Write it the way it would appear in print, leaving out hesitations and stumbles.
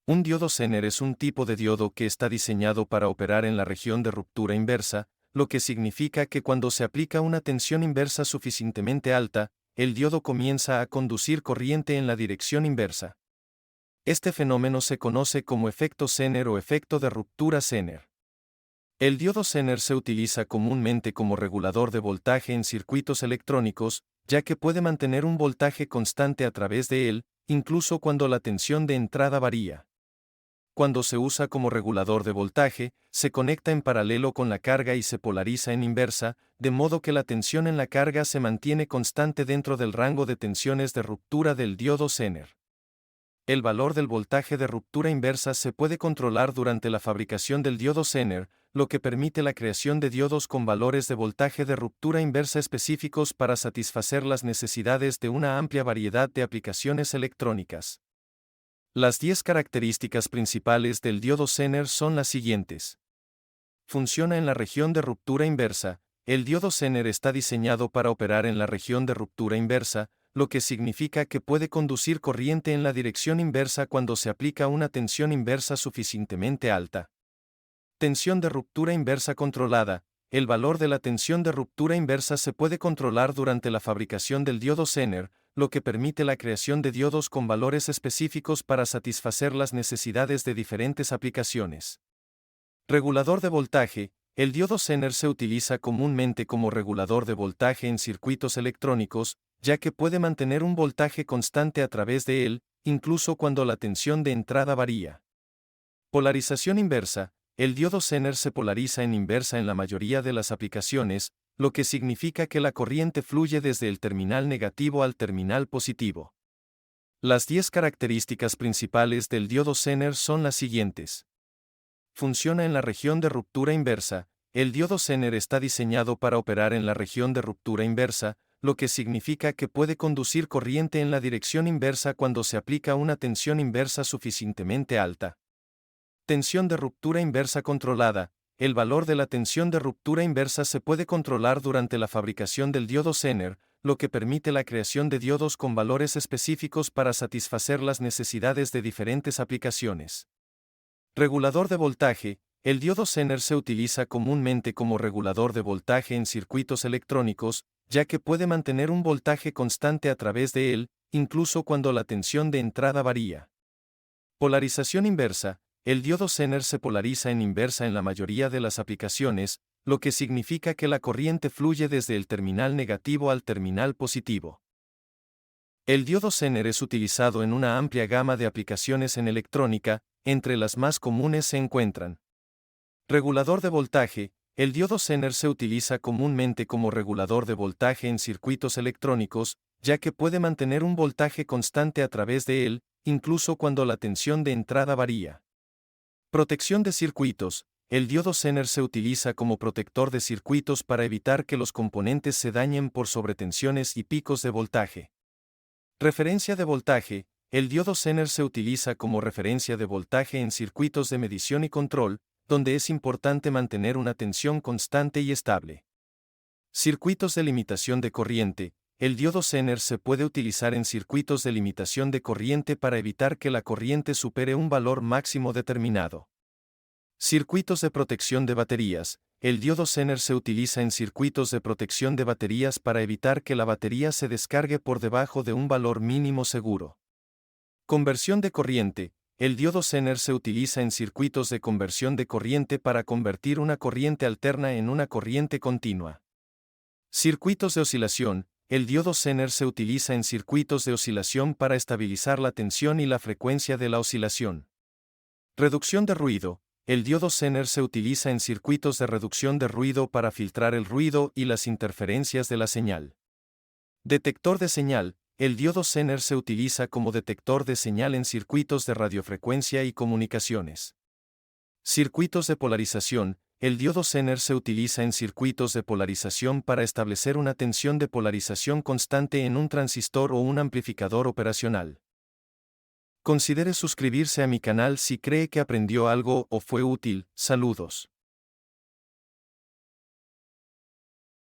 Un diodo Zener es un tipo de diodo que está diseñado para operar en la región de ruptura inversa, lo que significa que cuando se aplica una tensión inversa suficientemente alta, el diodo comienza a conducir corriente en la dirección inversa. Este fenómeno se conoce como efecto Zener o efecto de ruptura Zener. El diodo Zener se utiliza comúnmente como regulador de voltaje en circuitos electrónicos, ya que puede mantener un voltaje constante a través de él, incluso cuando la tensión de entrada varía. Cuando se usa como regulador de voltaje, se conecta en paralelo con la carga y se polariza en inversa, de modo que la tensión en la carga se mantiene constante dentro del rango de tensiones de ruptura del diodo Zener. El valor del voltaje de ruptura inversa se puede controlar durante la fabricación del diodo Zener, lo que permite la creación de diodos con valores de voltaje de ruptura inversa específicos para satisfacer las necesidades de una amplia variedad de aplicaciones electrónicas. Las 10 características principales del diodo Zener son las siguientes. Funciona en la región de ruptura inversa. El diodo Zener está diseñado para operar en la región de ruptura inversa, lo que significa que puede conducir corriente en la dirección inversa cuando se aplica una tensión inversa suficientemente alta. Tensión de ruptura inversa controlada. El valor de la tensión de ruptura inversa se puede controlar durante la fabricación del diodo Zener, lo que permite la creación de diodos con valores específicos para satisfacer las necesidades de diferentes aplicaciones. Regulador de voltaje. El diodo Zener se utiliza comúnmente como regulador de voltaje en circuitos electrónicos, ya que puede mantener un voltaje constante a través de él, incluso cuando la tensión de entrada varía. Polarización inversa. El diodo Zener se polariza en inversa en la mayoría de las aplicaciones, lo que significa que la corriente fluye desde el terminal negativo al terminal positivo. Las 10 características principales del diodo Zener son las siguientes. Funciona en la región de ruptura inversa. El diodo Zener está diseñado para operar en la región de ruptura inversa, lo que significa que puede conducir corriente en la dirección inversa cuando se aplica una tensión inversa suficientemente alta. Tensión de ruptura inversa controlada. El valor de la tensión de ruptura inversa se puede controlar durante la fabricación del diodo Zener, lo que permite la creación de diodos con valores específicos para satisfacer las necesidades de diferentes aplicaciones. Regulador de voltaje. El diodo Zener se utiliza comúnmente como regulador de voltaje en circuitos electrónicos, ya que puede mantener un voltaje constante a través de él, incluso cuando la tensión de entrada varía. Polarización inversa. El diodo Zener se polariza en inversa en la mayoría de las aplicaciones, lo que significa que la corriente fluye desde el terminal negativo al terminal positivo. El diodo Zener es utilizado en una amplia gama de aplicaciones en electrónica, entre las más comunes se encuentran. Regulador de voltaje. El diodo Zener se utiliza comúnmente como regulador de voltaje en circuitos electrónicos, ya que puede mantener un voltaje constante a través de él, incluso cuando la tensión de entrada varía. Protección de circuitos. El diodo Zener se utiliza como protector de circuitos para evitar que los componentes se dañen por sobretensiones y picos de voltaje. Referencia de voltaje. El diodo Zener se utiliza como referencia de voltaje en circuitos de medición y control, donde es importante mantener una tensión constante y estable. Circuitos de limitación de corriente. El diodo Zener se puede utilizar en circuitos de limitación de corriente para evitar que la corriente supere un valor máximo determinado. Circuitos de protección de baterías. El diodo Zener se utiliza en circuitos de protección de baterías para evitar que la batería se descargue por debajo de un valor mínimo seguro. Conversión de corriente. El diodo Zener se utiliza en circuitos de conversión de corriente para convertir una corriente alterna en una corriente continua. Circuitos de oscilación. El diodo Zener se utiliza en circuitos de oscilación para estabilizar la tensión y la frecuencia de la oscilación. Reducción de ruido. El diodo Zener se utiliza en circuitos de reducción de ruido para filtrar el ruido y las interferencias de la señal. Detector de señal. El diodo Zener se utiliza como detector de señal en circuitos de radiofrecuencia y comunicaciones. Circuitos de polarización. El diodo Zener se utiliza en circuitos de polarización para establecer una tensión de polarización constante en un transistor o un amplificador operacional. Considere suscribirse a mi canal si cree que aprendió algo o fue útil. Saludos.